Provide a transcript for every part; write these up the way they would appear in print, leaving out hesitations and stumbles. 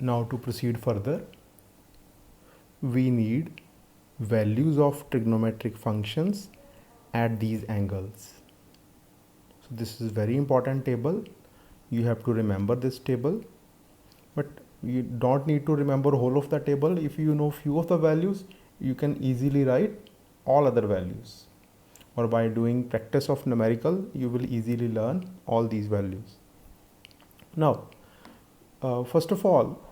Now to proceed further, we need values of trigonometric functions at these angles. So this is very important table. You have to remember this table, but you don't need to remember whole of the table. If you know few of the values, you can easily write all other values, or by doing practice of numerical you will easily learn all these values. Now first of all,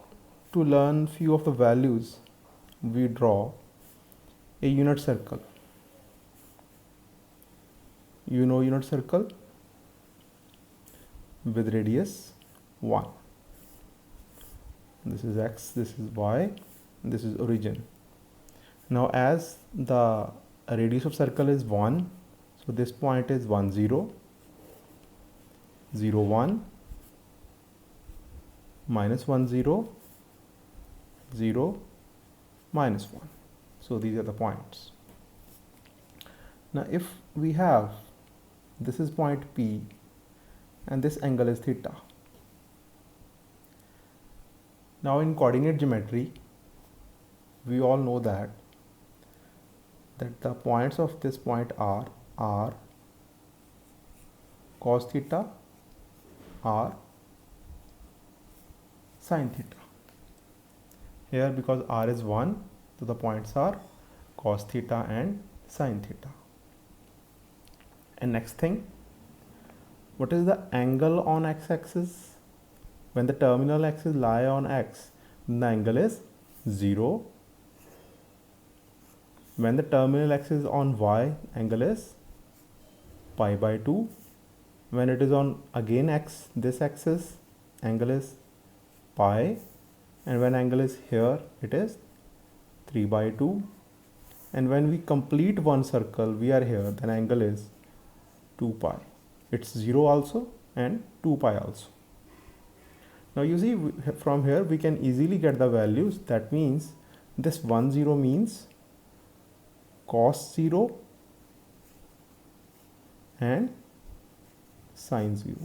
to learn few of the values, we draw a unit circle. You know unit circle with radius 1. This is x, this is y, this is origin. Now as the radius of circle is 1, so this point is 1 0, 0 1, minus 1 0, 0, minus 1. So these are the points. Now if we have, this is point P and this angle is theta. Now in coordinate geometry, we all know that the points of this point are cos theta, r sin theta. Here because r is 1, so the points are cos theta and sin theta. And next thing, what is the angle on x-axis? When the terminal axis lie on x, the angle is 0. When the terminal axis is on y, angle is pi by 2. When it is on again x, this axis, angle is pi. And when angle is here, it is 3 by 2. And when we complete one circle, we are here, then angle is 2 pi. It's 0 also and 2 pi also. Now you see, from here we can easily get the values. That means this 1 0 means cos 0 and sin 0.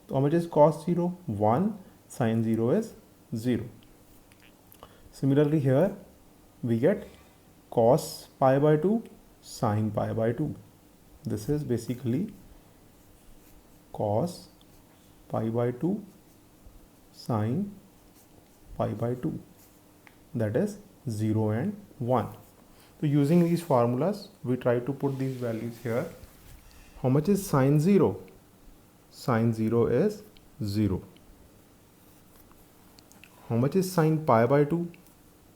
So how much is cos 0? 1. Sin 0 is 0. Similarly here we get cos pi by 2, sin pi by 2. This is basically cos pi by 2, sin pi by 2, that is 0 and 1. So using these formulas, we try to put these values here. How much is sin 0? Sin 0 is 0. How much is sin pi by 2?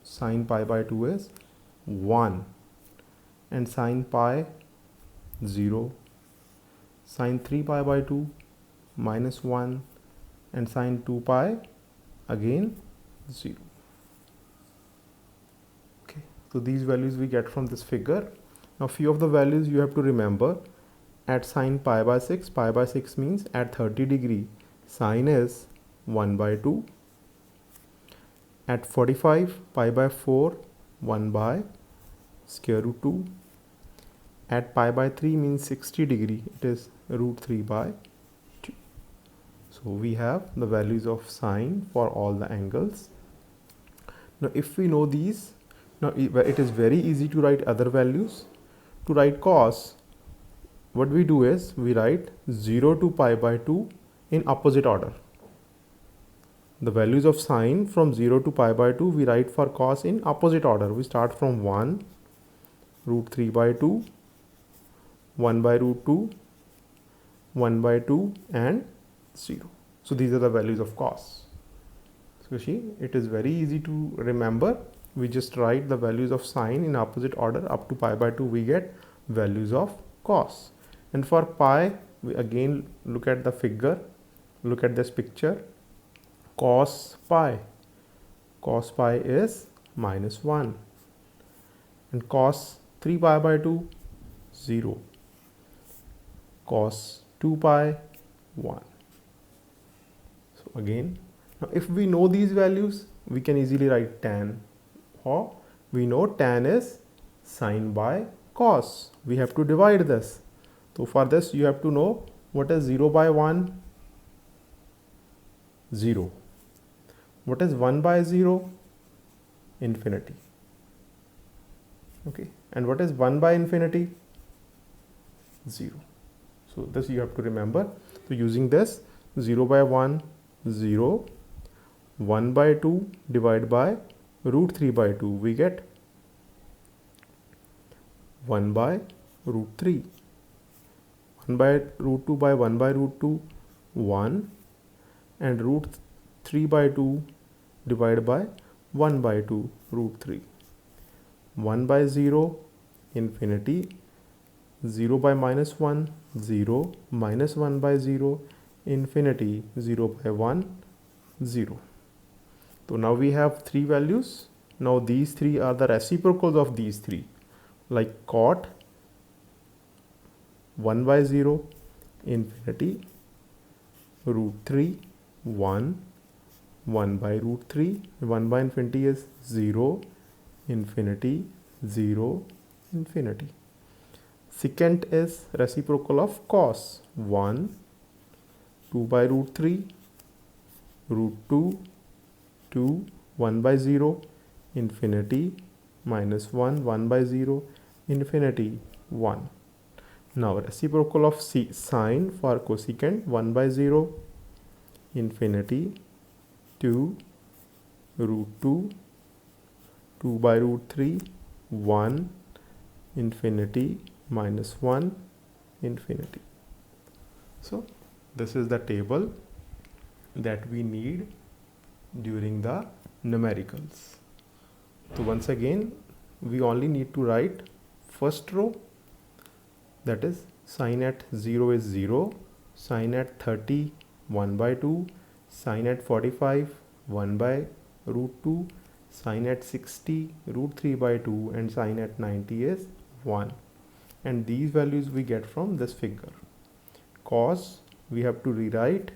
Sin pi by 2 is 1. And sin pi 0. Sin 3 pi by 2 minus 1. And sin 2 pi again 0. Okay, so these values we get from this figure. Now few of the values you have to remember. At sin pi by 6 means at 30 degree sin is 1 by 2. At 45, pi by 4, 1 by square root 2. At pi by 3 means 60 degree, it is root 3 by 2. So we have the values of sine for all the angles. Now if we know these, now it is very easy to write other values. To write cos, what we do is we write 0 to pi by 2 in opposite order. The values of sine from 0 to pi by 2 we write for cos in opposite order. We start from 1, root 3 by 2, 1 by root 2, 1 by 2 and 0. So these are the values of cos. So see, it is very easy to remember. We just write the values of sine in opposite order. Up to pi by 2 we get values of cos. And for pi, we again look at the figure, look at this picture. Cos pi is minus 1. And cos 3 pi by 2, 0. Cos 2 pi, 1. So again, now if we know these values, we can easily write tan. Or we know tan is sine by cos. We have to divide this. So for this you have to know what is 0 by 1, 0. What is 1 by 0? Infinity. Okay, and what is 1 by infinity? 0. So this you have to remember. So using this, 0 by 1, 0, 1 by 2 divided by root 3 by 2, we get 1 by root 3. 1 by root 2 by 1 by root 2, 1, and root 3 by 2 divided by 1 by 2 root 3. 1 by 0, infinity. 0 by minus 1, 0, minus 1 by 0, infinity. 0 by 1, 0. So now we have three values. Now these three are the reciprocals of these three, like cot 1 by 0, infinity, root 3, 1, 1 by root 3, 1 by infinity is 0, infinity, 0, infinity. Second is reciprocal of cos 1, 2 by root 3, root 2, 2, 1 by 0, infinity, minus 1, 1 by 0, infinity, 1. Now reciprocal of sine for cosecant 1 by 0, infinity, 2, root 2, 2 by root 3, 1, infinity, minus 1, infinity. So this is the table that we need during the numericals. So once again, we only need to write first row, that is sine at 0 is 0, sine at 30 1 by 2, sine at 45 1 by root 2, sine at 60 root 3 by 2, and sine at 90 is 1. And these values we get from this figure. Cos, we have to rewrite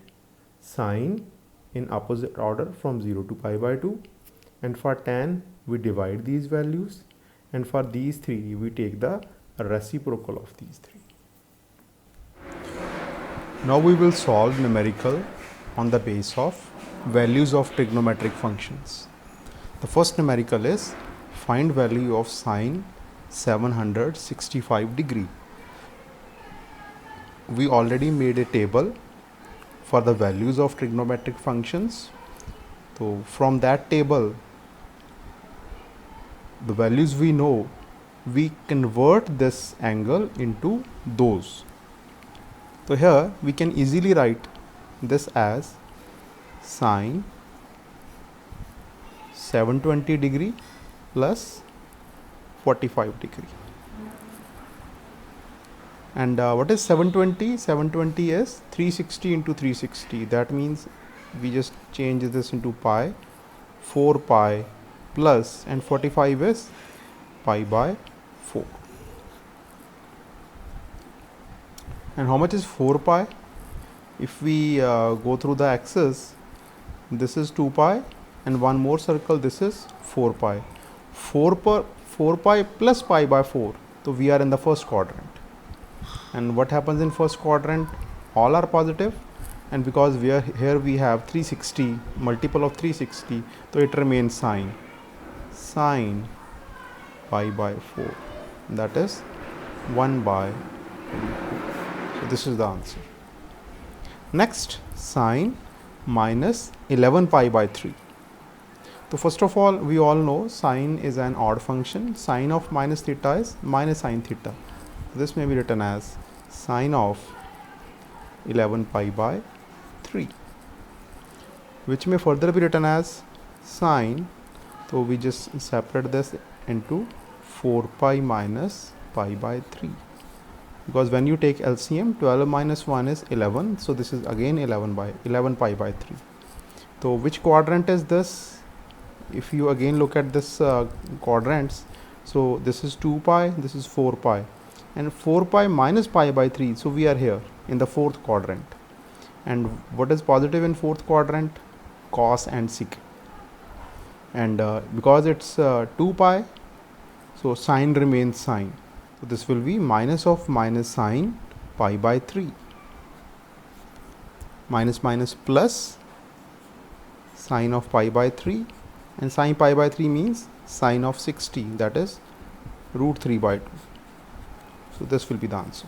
sine in opposite order from 0 to pi by 2, and for tan we divide these values, and for these three we take the reciprocal of these three. Now we will solve numerical on the base of values of trigonometric functions. The first numerical is find value of sine 765 degree. We already made a table for the values of trigonometric functions. So from that table, the values we know, we convert this angle into those. So here we can easily write this as sine 720 degree plus 45 degree. And what is 720? 720 is 360 into 360. That means we just change this into pi, 4 pi plus, and 45 is pi by 4. And how much is 4 pi? If we go through the axis, this is 2 pi, and one more circle, this is 4 pi. 4 pi plus pi by 4. So we are in the first quadrant. And what happens in first quadrant? All are positive, and because we are here, we have 360, multiple of 360, so it remains sine pi by 4, that is 1 by 2. So this is the answer. Next, sine minus 11 pi by 3. So first of all, we all know sine is an odd function. Sine of minus theta is minus sine theta. This may be written as sine of 11 pi by 3, which may further be written as sine. So we just separate this into 4 pi minus pi by 3, because when you take LCM, 12 minus 1 is 11. So this is again 11 pi by 3. So which quadrant is this? If you again look at this quadrants, so this is 2 pi, this is 4 pi, and 4 pi minus pi by 3. So we are here in the fourth quadrant. And what is positive in fourth quadrant? Cos and sec. And because it's 2 pi, so sine remains sine. So this will be minus of minus sine pi by 3. Minus minus plus sine of pi by 3, and sine pi by 3 means sine of 60, that is root 3 by 2. So this will be the answer.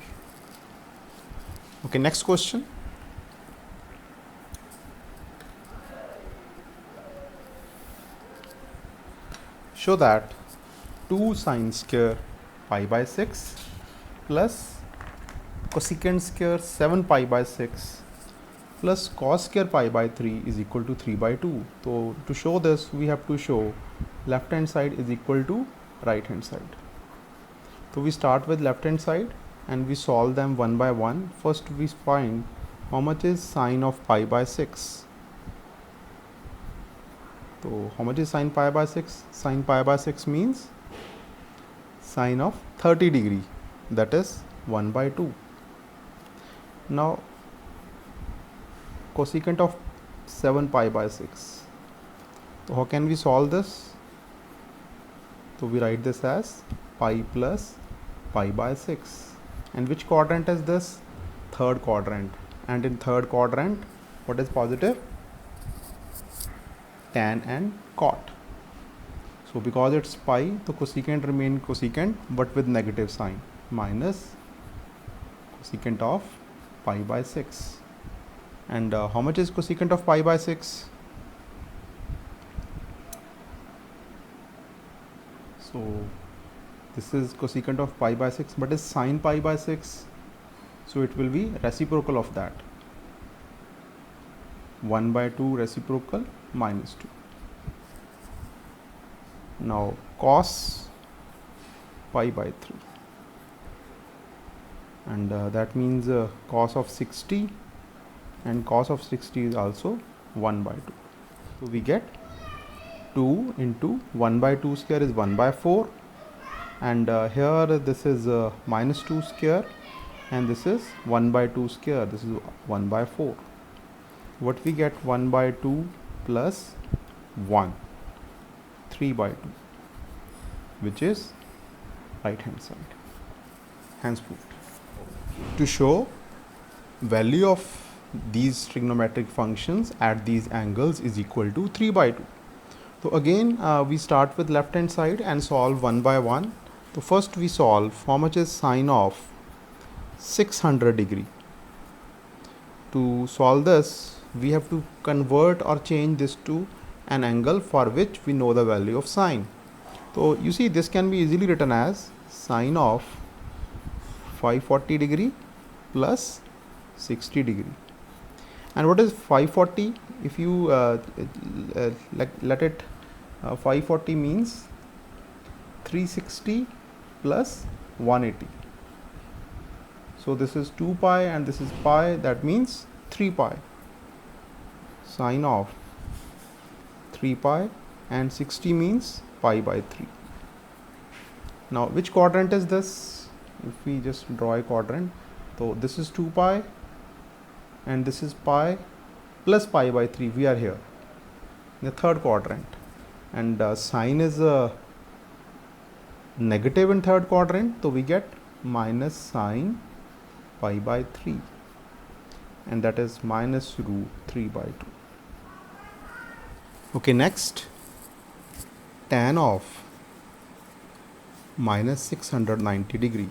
Okay, next question. Show that 2 sine square pi by 6 plus cosecant square 7 pi by 6 plus cos square pi by 3 is equal to 3 by 2. So to show this, we have to show left hand side is equal to right hand side. So we start with left hand side and we solve them one by one. First we find how much is sine of pi by 6. So how much is sine pi by 6? Sine pi by 6 means sine of 30 degree, that is 1 by 2. Now cosecant of 7 pi by 6. So how can we solve this? So we write this as pi plus pi by 6. And which quadrant is this? Third quadrant. And in third quadrant, what is positive? Tan and cot. So because it's pi, the cosecant remain cosecant but with negative sign, minus cosecant of pi by 6. And how much is cosecant of pi by 6? So this is cosecant of pi by 6, but is sine pi by 6. So it will be reciprocal of that. 1 by 2 reciprocal minus 2. Now cos pi by 3. And that means cos of 60, and cos of 60 is also 1 by 2. So we get 2 into 1 by 2 square is 1 by 4, and here this is minus 2 square, and this is 1 by 2 square, this is 1 by 4. What we get? 1 by 2 plus 1, 3 by 2, which is right hand side. Hence proved. To show value of these trigonometric functions at these angles is equal to 3 by 2. So again we start with left hand side and solve one by one. So first we solve how much is sine of 600 degree. To solve this, we have to convert or change this to an angle for which we know the value of sine. So you see, this can be easily written as sine of 540 degree plus 60 degree. And what is 540? If you let it 540 means 360 plus 180. So this is 2 pi and this is pi, that means 3 pi. Sine of 3 pi, and 60 means pi by 3. Now which quadrant is this? If we just draw a quadrant, so this is 2 pi and this is pi plus pi by 3. We are here in the third quadrant, and sine is negative in third quadrant, so we get minus sine pi by 3, and that is minus root 3 by 2. Okay, next, tan of minus 690 degree.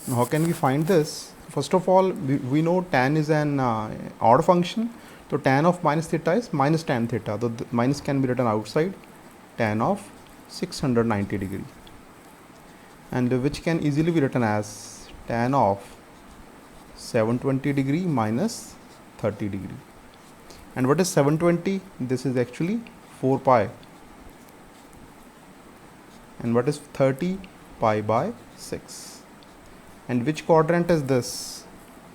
Now how can we find this? First of all, we know tan is an odd function. So tan of minus theta is minus tan theta. So the minus can be written outside. Tan of 690 degree, and which can easily be written as tan of 720 degree minus 30 degree. And what is 720? This is actually 4 pi. And what is 30? Pi by 6. And which quadrant is this?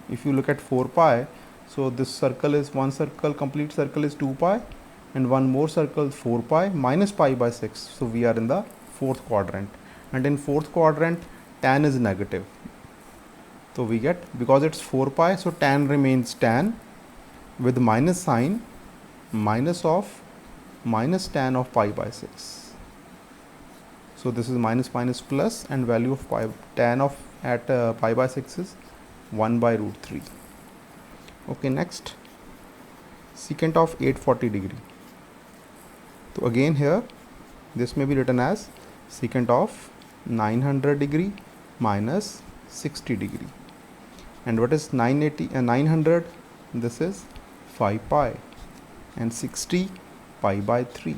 If you look at 4 pi, so this circle is one circle, complete circle is 2 pi, and one more circle 4 pi minus pi by 6. So we are in the fourth quadrant, and in fourth quadrant tan is negative. So we get, because it's 4 pi, so tan remains tan with minus sign, minus of minus tan of pi by 6. So this is minus minus plus, and value of pi, tan of at pi by 6 is 1 by root 3. Okay, next, secant of 840 degree. So again here this may be written as secant of 900 degree minus 60 degree. And what is 980 and 900? This is 5 pi, and 60 pi by 3.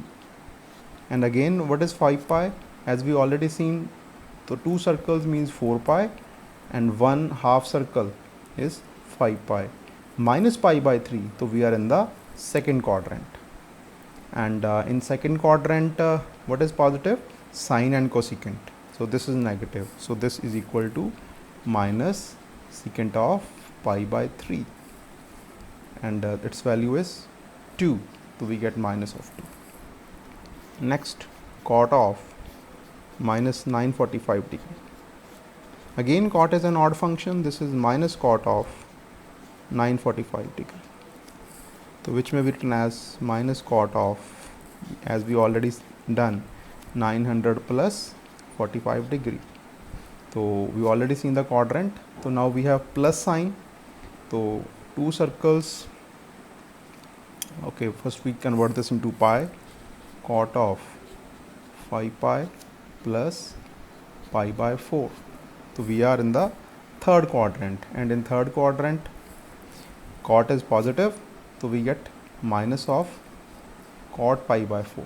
And again, what is 5 pi? As we already seen, so 2 circles means 4 pi, and 1 half circle is 5 pi. Minus pi by 3, so we are in the second quadrant. And in second quadrant, what is positive? Sine and cosecant. So this is negative. So this is equal to minus secant of pi by 3. And its value is 2. So we get minus of 2. Next, cot of minus 945 degree. Again, cot is an odd function. This is minus cot of 945 degree. So which may be written as minus cot of, as we already done, 900 plus 45 degree. So we already seen the quadrant. So now we have plus sign. So 2 circles. Okay, first we convert this into pi. Cot of 5 pi plus pi by 4. So we are in the third quadrant, and in third quadrant cot is positive, so we get minus of cot pi by 4.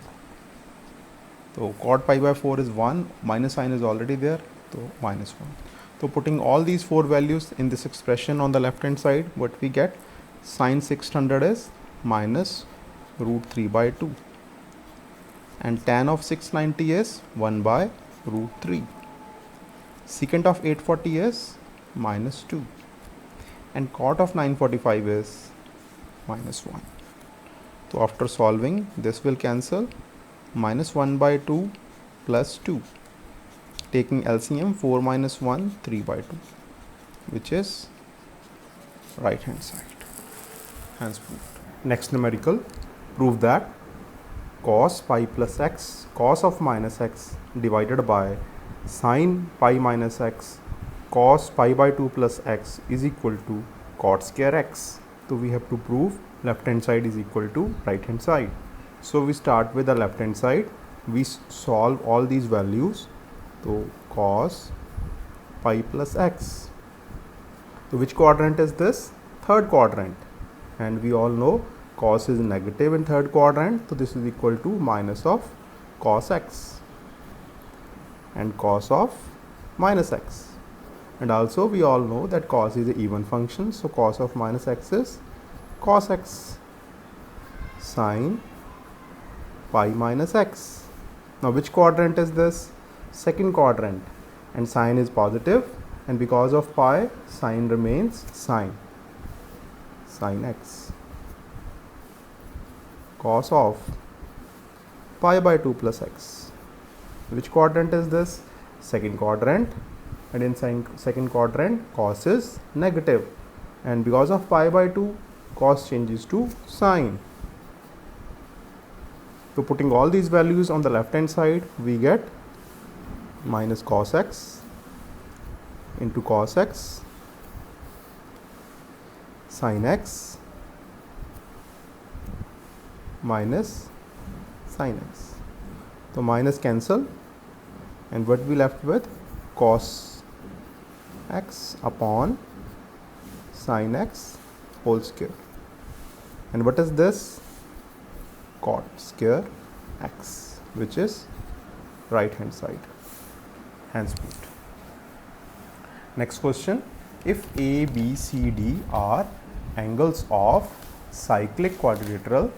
So cot pi by 4 is 1, minus sign is already there, so minus 1. So putting all these 4 values in this expression on the left hand side, what we get? Sine 600 is minus root 3 by 2, and tan of 690 is 1 by root 3. Secant of 840 is minus 2, and cot of 945 is minus 1. So after solving, this will cancel. Minus 1 by 2 plus 2. Taking LCM, 4 minus 1, 3 by 2, which is right hand side. Hence proved. Next numerical, prove that cos pi plus x, cos of minus x divided by sine pi minus x, cos pi by 2 plus x is equal to cot square x. So we have to prove left hand side is equal to right hand side. So we start with the left hand side. We solve all these values. So cos pi plus x. So which quadrant is this? Third quadrant. And we all know cos is negative in third quadrant. So this is equal to minus of cos x and cos of minus x. And also we all know that cos is an even function. So cos of minus x is cos x sine pi minus x. Now which quadrant is this? Second quadrant, and sine is positive, and because of pi, sine remains sine x. Cos of pi by 2 plus x. Which quadrant is this? Second quadrant, and in second quadrant cos is negative, and because of pi by 2, cos changes to sine. So putting all these values on the left hand side, we get minus cos x into cos x sin x minus sin x. So minus cancel, and what we left with? Cos x upon sin x whole square. And what is this? Cot square x, which is right hand side. Hence proved. Next question. If A, B, C, D are angles of cyclic quadrilateral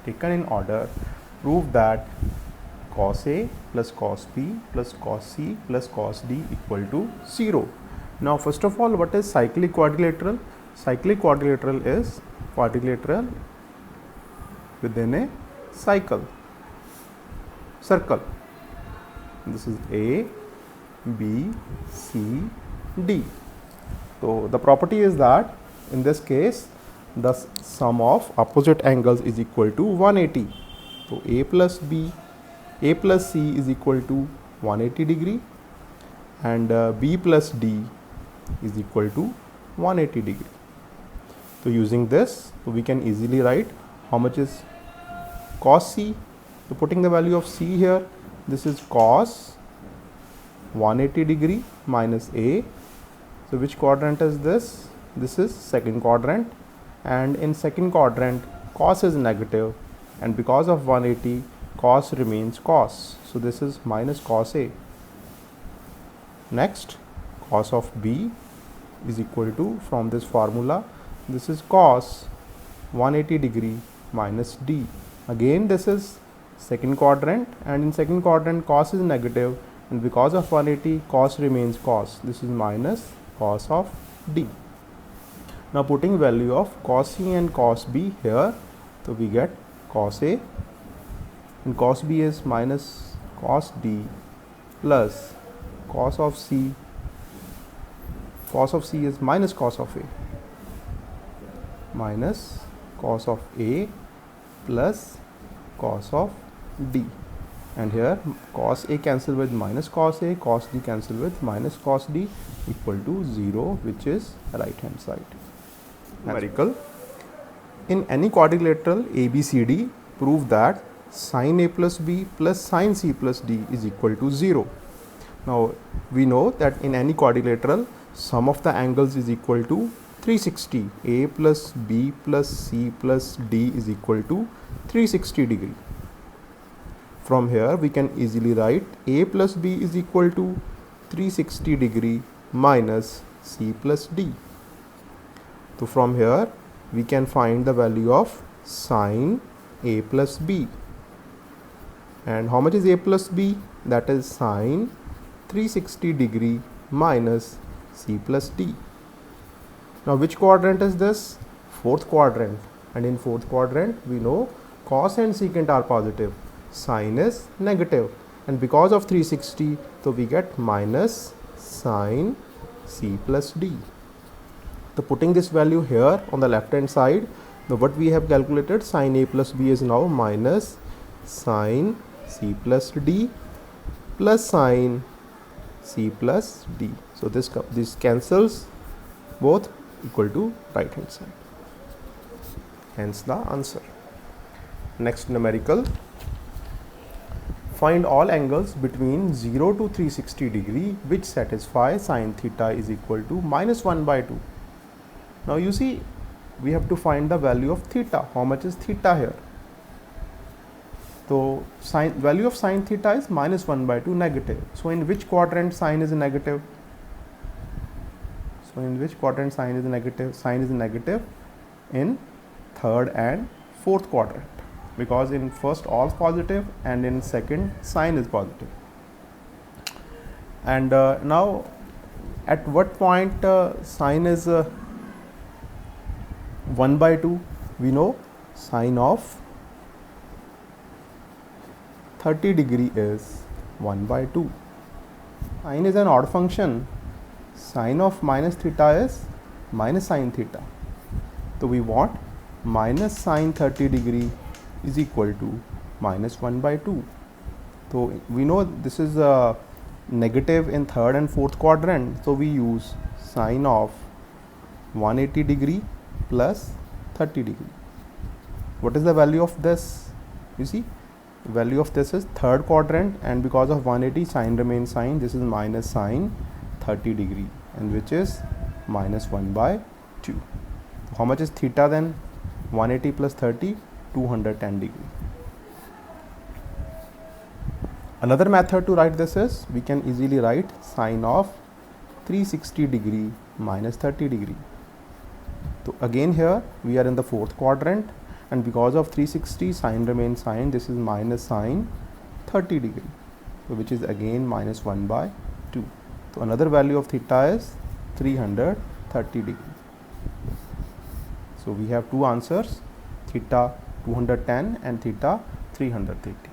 taken in order, prove that cos A plus cos B plus cos C plus cos D equal to 0. Now first of all, what is cyclic quadrilateral? Cyclic quadrilateral is quadrilateral within a circle. This is A, B, C, D. So the property is that in this case the sum of opposite angles is equal to 180. So A plus C is equal to 180 degree, and B plus D is equal to 180 degree. So using this, we can easily write how much is cos C? So putting the value of C here, this is cos 180 degree minus A. So which quadrant is this? This is second quadrant, and in second quadrant cos is negative, and because of 180 cos remains cos. So this is minus cos A. Next, cos of B is equal to, from this formula, this is cos 180 degree minus D. Again this is second quadrant, and in second quadrant cos is negative, and because of 180 cos remains cos. This is minus cos of D. Now putting value of cos C and cos B here, so we get cos A, and cos B is minus cos D plus cos of C. Cos of C is minus cos of A, minus cos of A plus cos of D, and here cos A cancel with minus cos A, cos D cancel with minus cos D, equal to 0, which is right hand side. Numerical. In any quadrilateral ABCD, prove that sin A plus B plus sin C plus D is equal to 0. Now we know that in any quadrilateral sum of the angles is equal to 360. A plus B plus C plus D is equal to 360 degree. From here we can easily write A plus B is equal to 360 degree minus C plus D. So from here we can find the value of sin A plus B. And how much is A plus B? That is sin 360 degree minus C plus D. Now which quadrant is this? Fourth quadrant. And in fourth quadrant we know cos and secant are positive, sin is negative, and because of 360, so we get minus sin C plus D. So putting this value here on the left hand side, now what we have calculated, sin A plus B is now minus sin C plus D plus sin C plus D. So this cancels, both equal to right hand side. Hence the answer. Next numerical. Find all angles between 0 to 360 degree which satisfy sin theta is equal to minus 1 by 2. Now you see, we have to find the value of theta. How much is theta here? So value of sin theta is minus 1 by 2 negative. So in which quadrant sin is negative? So in which quadrant sin is negative? Sin is negative in third and fourth quadrant, because in first all positive and in second sin is positive. And now at what point sin is 1 by 2? We know sin of 30 degree is 1 by 2. Sin is an odd function. Sin of minus theta is minus sin theta. So we want minus sin 30 degree is equal to minus 1 by 2. So we know this is a negative in third and fourth quadrant. So we use sin of 180 degree plus 30 degree. What is the value of this? You see, the value of this is third quadrant, and because of 180 sin remains sin, this is minus sin 30 degree, and which is minus 1 by 2. So how much is theta then? 180 plus 30, 210 degree. Another method to write this is, we can easily write sin of 360 degree minus 30 degree. So again here we are in the fourth quadrant, and because of 360 sin remains sin, this is minus sin 30 degree, so which is again minus 1 by 2. So another value of theta is 330 degree. So we have two answers, theta 210 and theta 330.